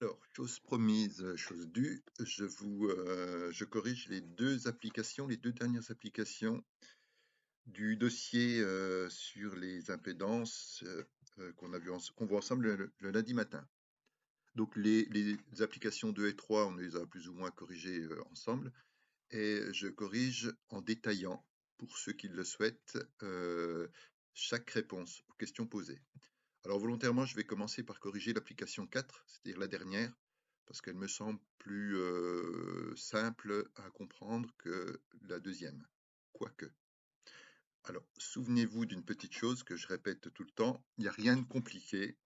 Alors, chose promise, chose due, je corrige les 2 applications, les 2 dernières applications du dossier, sur les impédances, qu'on voit ensemble le lundi matin. Donc les applications 2 et 3, on les a plus ou moins corrigées, ensemble, et je corrige en détaillant, pour ceux qui le souhaitent, chaque réponse aux questions posées. Alors volontairement, je vais commencer par corriger l'application 4, c'est-à-dire la dernière, parce qu'elle me semble plus simple à comprendre que la deuxième. Quoique. Alors, souvenez-vous d'une petite chose que je répète tout le temps, il n'y a rien de compliqué,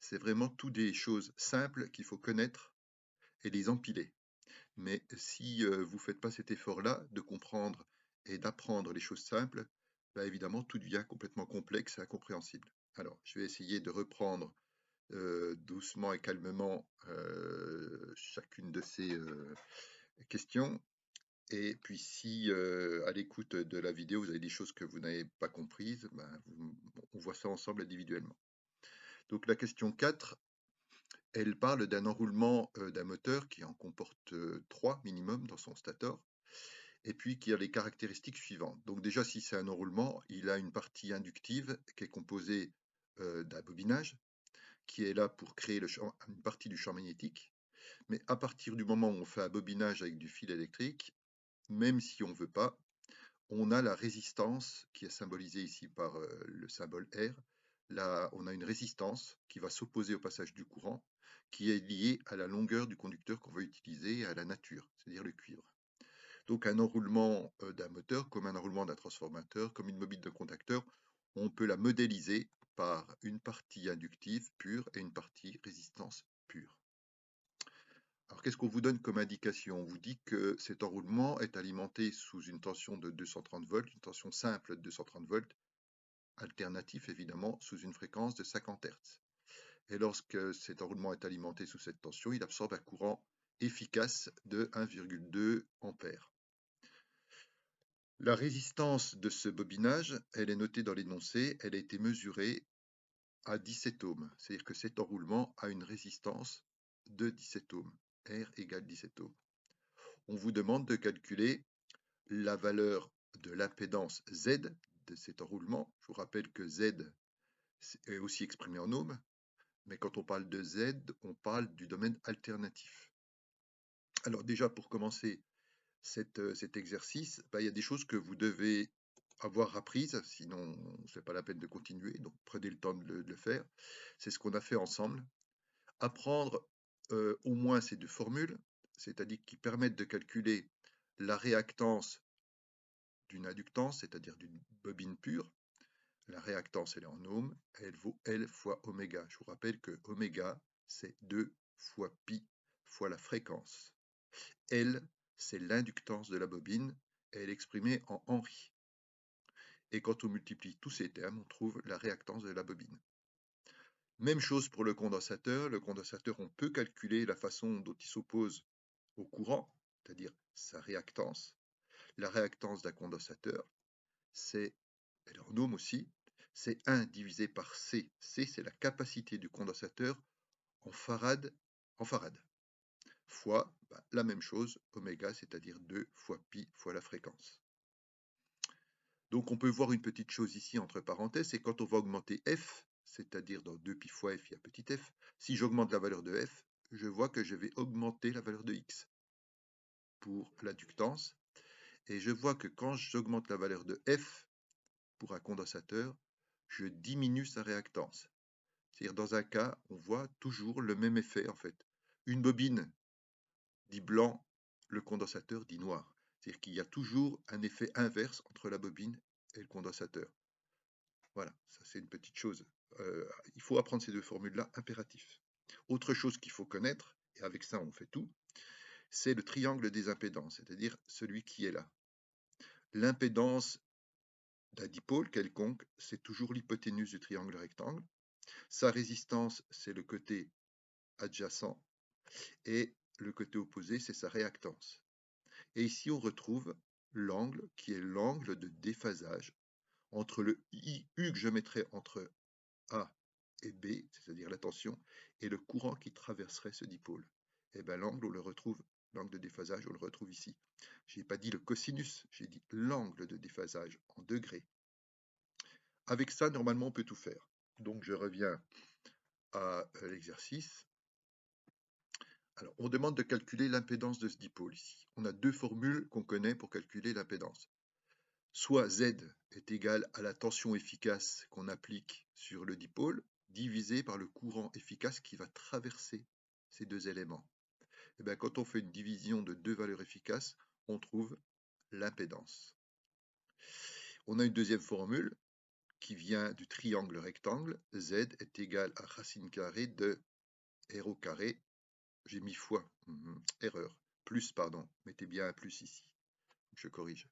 c'est vraiment tout des choses simples qu'il faut connaître et les empiler. Mais si vous ne faites pas cet effort-là de comprendre et d'apprendre les choses simples, bah évidemment, tout devient complètement complexe et incompréhensible. Alors, je vais essayer de reprendre doucement et calmement chacune de ces questions. Et puis si à l'écoute de la vidéo, vous avez des choses que vous n'avez pas comprises, ben, on voit ça ensemble individuellement. Donc la question 4, elle parle d'un enroulement d'un moteur qui en comporte 3 minimum dans son stator, et puis qui a les caractéristiques suivantes. Donc déjà, si c'est un enroulement, il a une partie inductive qui est composée d'un bobinage, qui est là pour créer une partie du champ magnétique. Mais à partir du moment où on fait un bobinage avec du fil électrique, même si on ne veut pas, on a la résistance qui est symbolisée ici par le symbole R. Là, on a une résistance qui va s'opposer au passage du courant, qui est liée à la longueur du conducteur qu'on va utiliser et à la nature, c'est-à-dire le cuivre. Donc un enroulement d'un moteur, comme un enroulement d'un transformateur, comme une bobine de contacteur, on peut la modéliser par une partie inductive pure et une partie résistance pure. Alors qu'est-ce qu'on vous donne comme indication? On vous dit que cet enroulement est alimenté sous une tension de 230 volts, une tension simple de 230 volts, alternatif évidemment sous une fréquence de 50 Hz. Et lorsque cet enroulement est alimenté sous cette tension, il absorbe un courant efficace de 1,2 ampères. La résistance de ce bobinage, elle est notée dans l'énoncé, elle a été mesurée à 17 ohms. C'est-à-dire que cet enroulement a une résistance de 17 ohms. R égale 17 ohms. On vous demande de calculer la valeur de l'impédance Z de cet enroulement. Je vous rappelle que Z est aussi exprimé en ohms, mais quand on parle de Z, on parle du domaine alternatif. Alors déjà, pour commencer cet exercice, il y a des choses que vous devez avoir apprises, sinon ce n'est pas la peine de continuer, donc prenez le temps de le faire. C'est ce qu'on a fait ensemble. Apprendre au moins ces 2 formules, c'est-à-dire qui permettent de calculer la réactance d'une inductance, c'est-à-dire d'une bobine pure. La réactance, elle est en ohms, elle vaut L fois oméga. Je vous rappelle que oméga, c'est 2 fois pi fois la fréquence. L, c'est l'inductance de la bobine, et elle est exprimée en Henry. Et quand on multiplie tous ces termes, on trouve la réactance de la bobine. Même chose pour le condensateur. Le condensateur, on peut calculer la façon dont il s'oppose au courant, c'est-à-dire sa réactance. La réactance d'un condensateur, c'est, elle est en ohms aussi, c'est 1 divisé par C. C, c'est la capacité du condensateur en farad, fois la même chose, oméga, c'est-à-dire 2 fois pi fois la fréquence. Donc on peut voir une petite chose ici entre parenthèses, c'est quand on va augmenter f, c'est-à-dire dans 2pi fois f, il y a petit f, si j'augmente la valeur de f, je vois que je vais augmenter la valeur de x pour l'inductance, et je vois que quand j'augmente la valeur de f pour un condensateur, je diminue sa réactance. C'est-à-dire dans un cas, on voit toujours le même effet en fait. Une bobine dit blanc, le condensateur dit noir. C'est-à-dire qu'il y a toujours un effet inverse entre la bobine et le condensateur. Voilà, ça c'est une petite chose. Il faut apprendre ces 2 formules-là, impératif. Autre chose qu'il faut connaître, et avec ça on fait tout, c'est le triangle des impédances, c'est-à-dire celui qui est là. L'impédance d'un dipôle quelconque, c'est toujours l'hypoténuse du triangle rectangle. Sa résistance, c'est le côté adjacent, et le côté opposé, c'est sa réactance. Et ici, on retrouve l'angle qui est l'angle de déphasage entre le U que je mettrai entre A et B, c'est-à-dire la tension, et le courant qui traverserait ce dipôle. Et bien l'angle, on le retrouve, l'angle de déphasage, on le retrouve ici. Je n'ai pas dit le cosinus, j'ai dit l'angle de déphasage en degrés. Avec ça, normalement, on peut tout faire. Donc, je reviens à l'exercice. Alors, on demande de calculer l'impédance de ce dipôle ici. On a deux formules qu'on connaît pour calculer l'impédance. Soit Z est égal à la tension efficace qu'on applique sur le dipôle, divisé par le courant efficace qui va traverser ces deux éléments. Et bien, quand on fait une division de deux valeurs efficaces, on trouve l'impédance. On a une deuxième formule qui vient du triangle rectangle. Z est égal à racine carrée de R au carré. J'ai mis fois, erreur, plus, pardon, mettez bien un plus ici. Je corrige.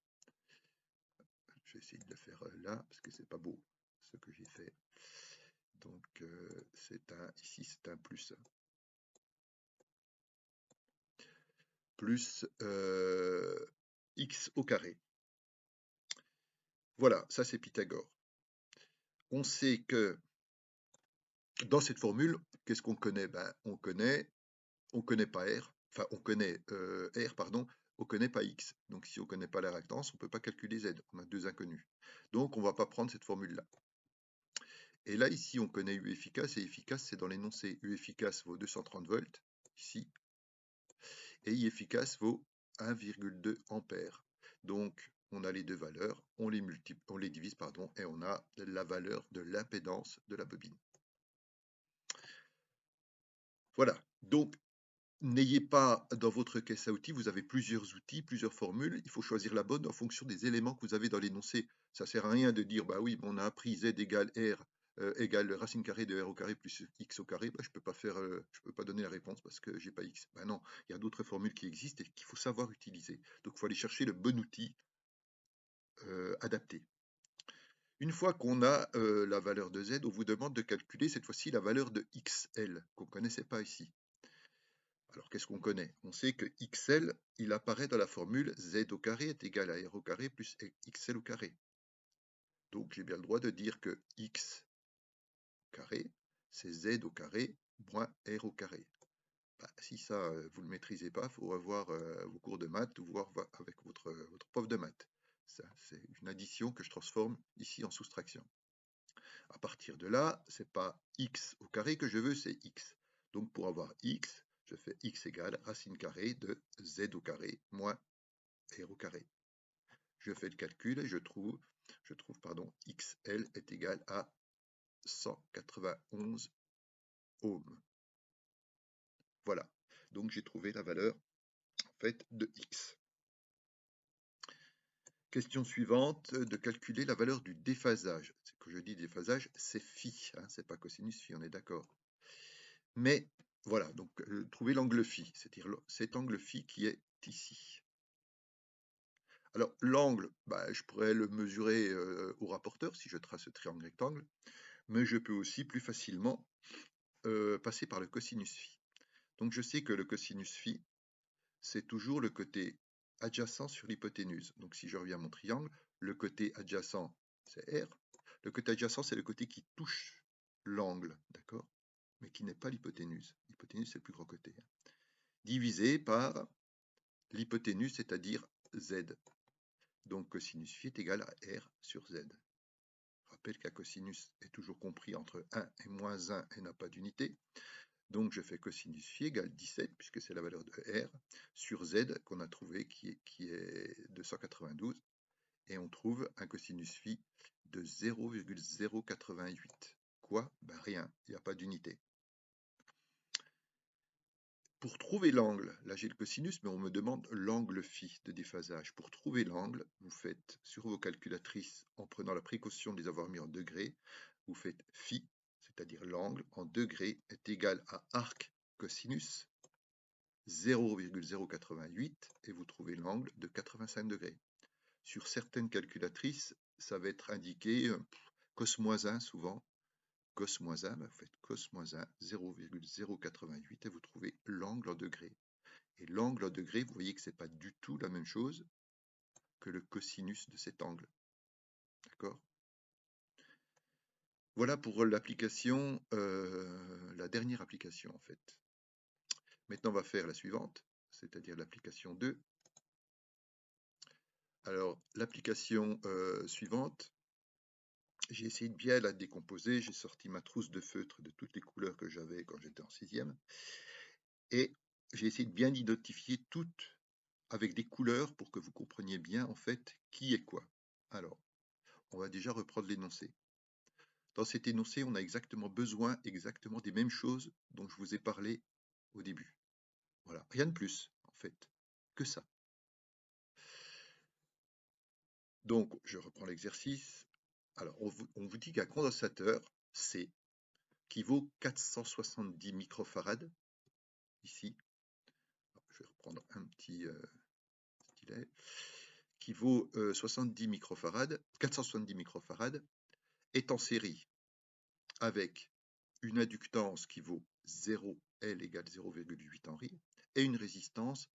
Je vais essayer de le faire là, parce que c'est pas beau ce que j'ai fait. Donc, ici c'est un plus. Plus x au carré. Voilà, ça c'est Pythagore. On sait que dans cette formule, qu'est-ce qu'on connaît? Ben, on connaît pas R, enfin on connaît R, pardon, on connaît pas X. Donc si on connaît pas la réactance, on peut pas calculer Z. On a deux inconnus. Donc on va pas prendre cette formule-là. Et là, ici, on connaît U efficace, et efficace, c'est dans l'énoncé. U efficace vaut 230 volts, ici, et I efficace vaut 1,2 ampères. Donc, on a les deux valeurs, on les divise, pardon, et on a la valeur de l'impédance de la bobine. Voilà, donc n'ayez pas dans votre caisse à outils, vous avez plusieurs outils, plusieurs formules, il faut choisir la bonne en fonction des éléments que vous avez dans l'énoncé. Ça ne sert à rien de dire, bah oui, on a appris Z égale R égale racine carrée de R au carré plus X au carré, bah, je peux pas donner la réponse parce que j'ai pas X. Bah non, il y a d'autres formules qui existent et qu'il faut savoir utiliser. Donc il faut aller chercher le bon outil adapté. Une fois qu'on a la valeur de Z, on vous demande de calculer cette fois-ci la valeur de XL, qu'on ne connaissait pas ici. Alors, qu'est-ce qu'on connaît? On sait que XL, il apparaît dans la formule Z au carré est égal à R au carré plus XL au carré. Donc, j'ai bien le droit de dire que X carré, c'est Z au carré moins R au carré. Bah, si ça, vous ne le maîtrisez pas, il faut revoir vos cours de maths ou voir avec votre prof de maths. Ça, c'est une addition que je transforme ici en soustraction. À partir de là, c'est pas X au carré que je veux, c'est X. Donc, pour avoir X, je fais X égale racine carrée de Z au carré moins R au carré. Je fais le calcul et je trouve XL est égal à 191 ohms. Voilà. Donc j'ai trouvé la valeur en fait de X. Question suivante, de calculer la valeur du déphasage. C'est que je dis déphasage, c'est phi, hein, c'est pas cosinus phi, on est d'accord. Mais voilà, donc trouver l'angle phi, c'est-à-dire cet angle phi qui est ici. Alors l'angle, bah, je pourrais le mesurer au rapporteur si je trace ce triangle rectangle, mais je peux aussi plus facilement passer par le cosinus phi. Donc je sais que le cosinus phi, c'est toujours le côté adjacent sur l'hypoténuse. Donc si je reviens à mon triangle, le côté adjacent, c'est R. Le côté adjacent, c'est le côté qui touche l'angle, d'accord? Mais qui n'est pas l'hypoténuse. L'hypoténuse, c'est le plus gros côté. Divisé par l'hypoténuse, c'est-à-dire Z. Donc cosinus phi est égal à R sur Z. Je rappelle qu'un cosinus est toujours compris entre 1 et moins 1 et n'a pas d'unité. Donc je fais cosinus phi égale 17, puisque c'est la valeur de R, sur Z qu'on a trouvé qui est 292. Et on trouve un cosinus phi de 0,088. Quoi? Ben rien, il n'y a pas d'unité. Pour trouver l'angle, là j'ai le cosinus, mais on me demande l'angle phi de déphasage. Pour trouver l'angle, vous faites sur vos calculatrices, en prenant la précaution de les avoir mis en degrés, vous faites phi, c'est-à-dire l'angle en degrés est égal à arc cosinus 0,088 et vous trouvez l'angle de 85 degrés. Sur certaines calculatrices, ça va être indiqué cos-1 souvent. Cos-1, vous faites cos-1 0,088 et vous trouvez l'angle en degrés. Et l'angle en degrés, vous voyez que ce n'est pas du tout la même chose que le cosinus de cet angle. D'accord? Voilà pour l'application, la dernière application en fait. Maintenant, on va faire la suivante, c'est-à-dire l'application 2. Alors, l'application suivante, j'ai essayé de bien la décomposer. J'ai sorti ma trousse de feutre de toutes les couleurs que j'avais quand j'étais en 6e. Et j'ai essayé de bien identifier toutes avec des couleurs pour que vous compreniez bien en fait qui est quoi. Alors, on va déjà reprendre l'énoncé. Dans cet énoncé, on a exactement besoin des mêmes choses dont je vous ai parlé au début. Voilà, rien de plus en fait que ça. Donc, je reprends l'exercice. Alors, on vous dit qu'un condensateur C qui vaut 470 microfarads, ici, je vais reprendre un petit stylet, qui vaut 470 microfarads, est en série avec une inductance qui vaut 0, L égale 0,8 Henri, et une résistance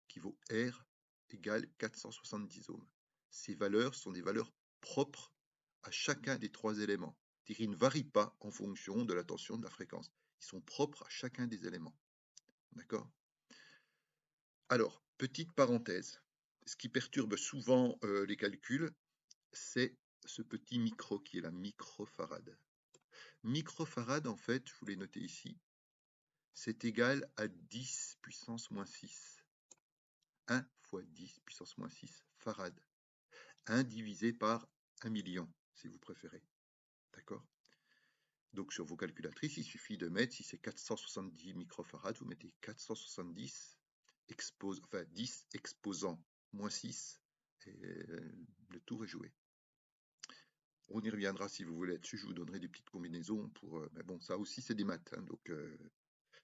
qui vaut R égale 470 ohms. Ces valeurs sont des valeurs propres à chacun des trois éléments. Ils ne varient pas en fonction de la tension de la fréquence. Ils sont propres à chacun des éléments. D'accord? Alors, petite parenthèse. Ce qui perturbe souvent les calculs, c'est ce petit micro qui est la microfarad. Microfarad, en fait, je vous l'ai noté ici, c'est égal à 10 puissance moins 6. 1 fois 10 puissance moins 6 farad. 1 divisé par 1 million, si vous préférez. D'accord? Donc sur vos calculatrices, il suffit de mettre, si c'est 470 microfarads, vous mettez 470, 10 exposant moins 6, et le tour est joué. On y reviendra si vous voulez là-dessus, je vous donnerai des petites combinaisons pour... mais bon, ça aussi c'est des maths, hein, donc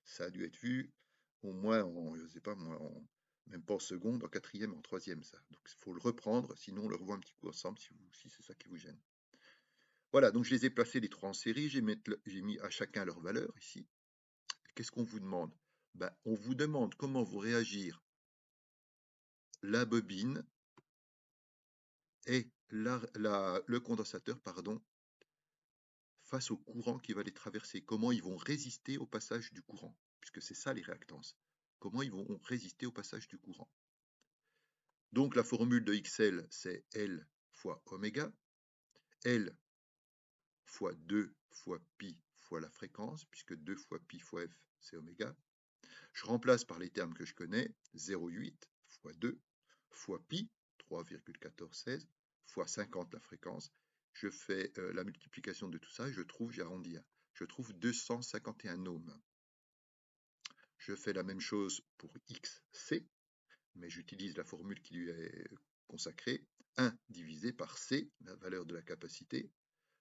ça a dû être vu au moins en, je sais pas moi, même pas en seconde, en quatrième, en troisième, ça. Donc il faut le reprendre, sinon on le revoit un petit coup ensemble si c'est ça qui vous gêne. Voilà, donc je les ai placés les trois en série, j'ai mis à chacun leur valeur ici. Qu'est-ce qu'on vous demande? Ben, on vous demande comment vous réagir la bobine et le condensateur, pardon, face au courant qui va les traverser. Comment ils vont résister au passage du courant, puisque c'est ça les réactances. Comment ils vont résister au passage du courant. Donc la formule de XL, c'est L fois oméga, L fois 2 fois pi fois la fréquence, puisque 2 fois pi fois f, c'est oméga. Je remplace par les termes que je connais, 0,8 fois 2 fois pi, 3,1416, fois 50 la fréquence. Je fais la multiplication de tout ça et j'arrondis, je trouve 251 ohms. Je fais la même chose pour XC, mais j'utilise la formule qui lui est consacrée, 1 divisé par C, la valeur de la capacité,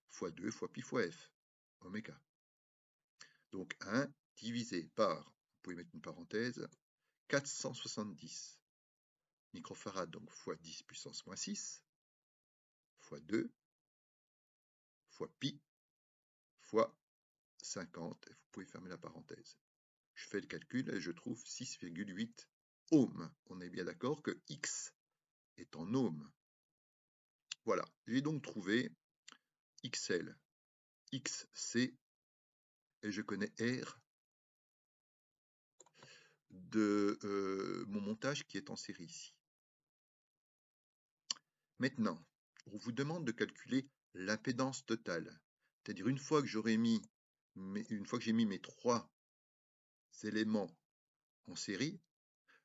fois 2 fois pi fois f, oméga. Donc 1 divisé par, vous pouvez mettre une parenthèse, 470 microfarads, donc fois 10 puissance moins 6, fois 2, fois pi, fois 50, et vous pouvez fermer la parenthèse. Je fais le calcul et je trouve 6,8 ohms. On est bien d'accord que X est en ohms. Voilà, j'ai donc trouvé XL, XC, et je connais R de mon montage qui est en série ici. Maintenant, on vous demande de calculer l'impédance totale. C'est-à-dire une fois que j'ai mis mes trois éléments en série,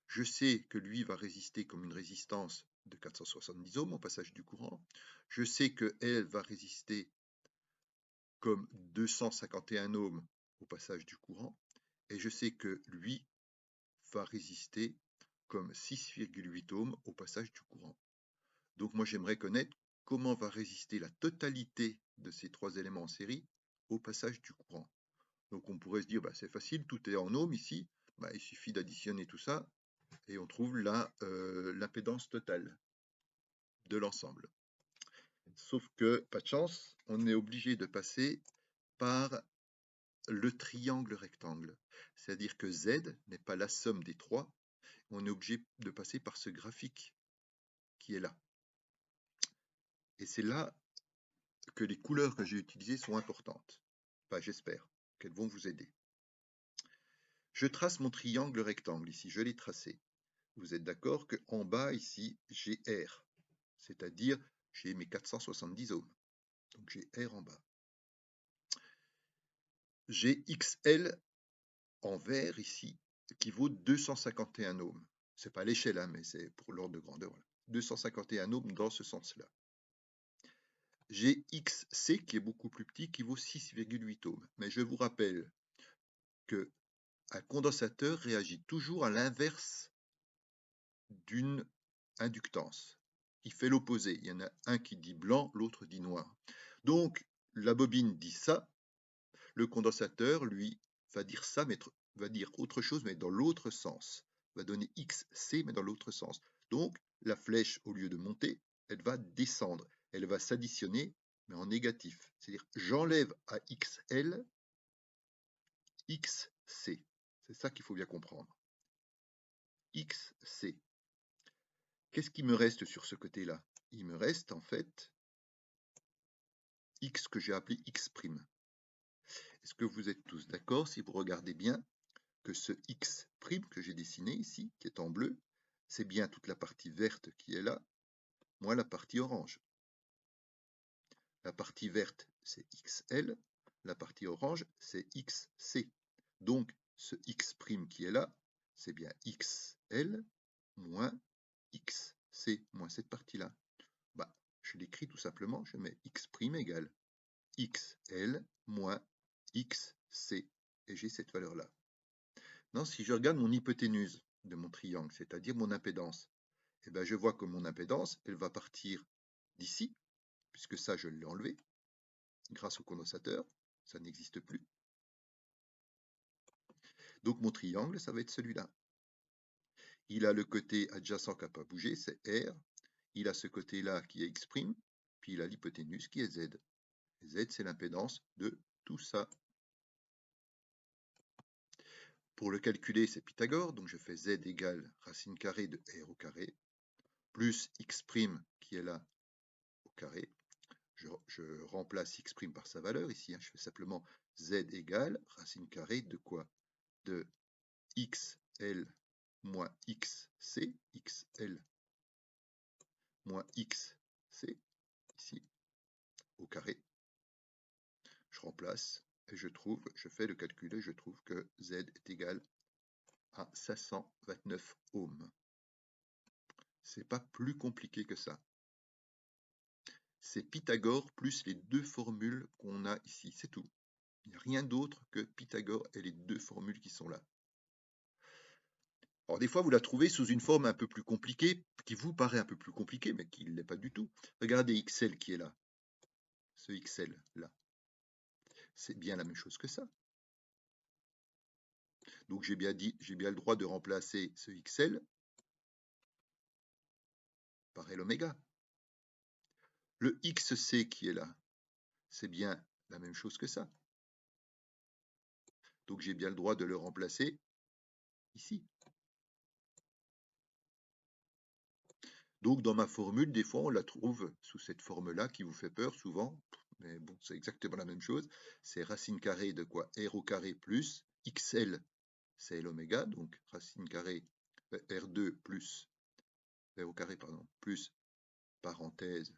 je sais que lui va résister comme une résistance de 470 ohms au passage du courant. Je sais que elle va résister comme 251 ohms au passage du courant. Et je sais que lui va résister comme 6,8 ohms au passage du courant. Donc moi j'aimerais connaître comment va résister la totalité de ces trois éléments en série au passage du courant. Donc on pourrait se dire, bah, c'est facile, tout est en ohms ici, bah, il suffit d'additionner tout ça et on trouve l'impédance totale de l'ensemble. Sauf que, pas de chance, on est obligé de passer par le triangle rectangle. C'est-à-dire que Z n'est pas la somme des trois, on est obligé de passer par ce graphique qui est là. Et c'est là que les couleurs que j'ai utilisées sont importantes. Enfin, j'espère qu'elles vont vous aider. Je trace mon triangle rectangle ici, je l'ai tracé. Vous êtes d'accord qu'en bas ici, j'ai R, c'est-à-dire j'ai mes 470 ohms. Donc j'ai R en bas. J'ai XL en vert ici, qui vaut 251 ohms. C'est pas l'échelle, hein, mais c'est pour l'ordre de grandeur. Voilà. 251 ohms dans ce sens-là. J'ai XC qui est beaucoup plus petit, qui vaut 6,8 ohms. Mais je vous rappelle que un condensateur réagit toujours à l'inverse d'une inductance. Il fait l'opposé. Il y en a un qui dit blanc, l'autre dit noir. Donc, la bobine dit ça, le condensateur, lui, va dire ça, mais va dire autre chose, mais dans l'autre sens. Va donner XC, mais dans l'autre sens. Donc, la flèche, au lieu de monter, elle va descendre. Elle va s'additionner, mais en négatif. C'est-à-dire, j'enlève à XL, XC. C'est ça qu'il faut bien comprendre. XC. Qu'est-ce qui me reste sur ce côté-là? Il me reste, en fait, X que j'ai appelé X'. Est-ce que vous êtes tous d'accord si vous regardez bien que ce X' que j'ai dessiné ici, qui est en bleu, c'est bien toute la partie verte qui est là, moins la partie orange. La partie verte, c'est XL, la partie orange, c'est XC. Donc, ce X' qui est là, c'est bien XL moins XC, moins cette partie-là. Bah, je l'écris tout simplement, je mets X' égale XL moins XC, et j'ai cette valeur-là. Non, si je regarde mon hypoténuse de mon triangle, c'est-à-dire mon impédance, eh ben, je vois que mon impédance, elle va partir d'ici, puisque ça, je l'ai enlevé, grâce au condensateur, ça n'existe plus. Donc mon triangle, ça va être celui-là. Il a le côté adjacent qui n'a pas bougé, c'est R. Il a ce côté-là qui est X', puis il a l'hypoténuse qui est Z. Et Z, c'est l'impédance de tout ça. Pour le calculer, c'est Pythagore, donc je fais Z égale racine carrée de R au carré, plus X' qui est là au carré. Je remplace X' par sa valeur ici, hein, je fais simplement Z égale racine carrée de quoi? De XL moins XC, XL moins XC, ici, au carré. Je remplace et je fais le calcul et je trouve que Z est égal à 529 ohms. C'est pas plus compliqué que ça. C'est Pythagore plus les deux formules qu'on a ici, c'est tout. Il n'y a rien d'autre que Pythagore et les deux formules qui sont là. Alors des fois, vous la trouvez sous une forme un peu plus compliquée, qui vous paraît un peu plus compliquée, mais qui ne l'est pas du tout. Regardez XL qui est là. Ce XL là. C'est bien la même chose que ça. Donc j'ai bien le droit de remplacer ce XL par L oméga. Le XC qui est là, c'est bien la même chose que ça. Donc j'ai bien le droit de le remplacer ici. Donc dans ma formule, des fois on la trouve sous cette forme-là qui vous fait peur souvent, mais bon, c'est exactement la même chose. C'est racine carrée de quoi? R au carré plus XL, c'est L oméga, donc racine carrée R2 plus R au carré, pardon, plus parenthèse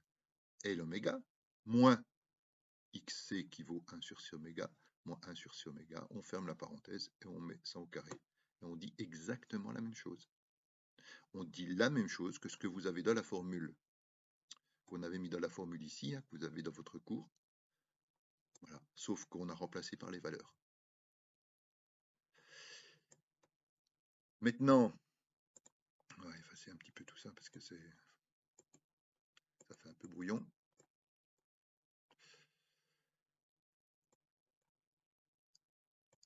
L oméga, moins XC qui vaut 1 sur C oméga, moins 1 sur C oméga, on ferme la parenthèse et on met ça au carré. Et on dit exactement la même chose. On dit la même chose que ce que vous avez dans la formule, qu'on avait mis dans la formule ici, hein, que vous avez dans votre cours. Voilà, sauf qu'on a remplacé par les valeurs. Maintenant, on va effacer un petit peu tout ça parce que ça fait un peu brouillon.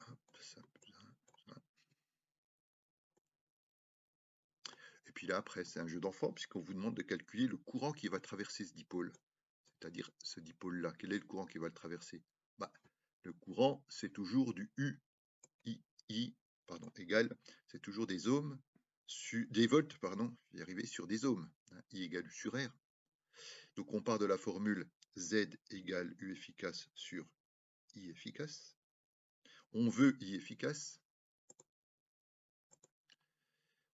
Hop, ça. Et puis là, après, c'est un jeu d'enfant puisqu'on vous demande de calculer le courant qui va traverser ce dipôle. C'est-à-dire ce dipôle-là. Quel est le courant qui va le traverser? Bah, le courant, c'est toujours du I, pardon, égal, c'est toujours des ohms, des volts, pardon, je vais y arriver, sur des ohms. Hein, I égale U sur R. Donc on part de la formule Z égale U efficace sur I efficace. On veut I efficace.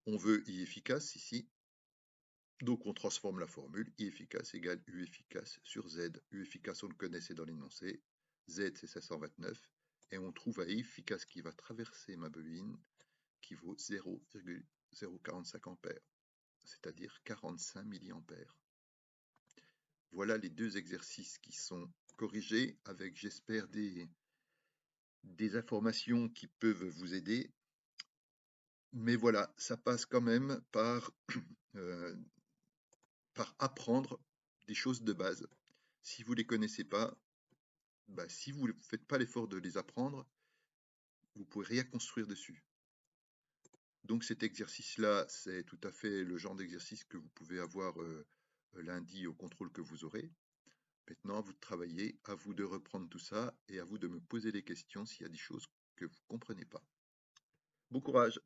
On veut I efficace ici. Donc on transforme la formule. I efficace égale U efficace sur Z. U efficace, on le connaît, c'est dans l'énoncé. Z, c'est 729. Et on trouve à I efficace qui va traverser ma bobine, qui vaut 0,045 ampères, c'est-à-dire 45 milliampères. Voilà les deux exercices qui sont corrigés avec, j'espère, des informations qui peuvent vous aider. Mais voilà, ça passe quand même par, par apprendre des choses de base. Si vous ne les connaissez pas, si vous ne faites pas l'effort de les apprendre, vous ne pourrez rien construire dessus. Donc cet exercice-là, c'est tout à fait le genre d'exercice que vous pouvez avoir lundi au contrôle que vous aurez. Maintenant, à vous de travailler, à vous de reprendre tout ça et à vous de me poser des questions s'il y a des choses que vous ne comprenez pas. Bon courage!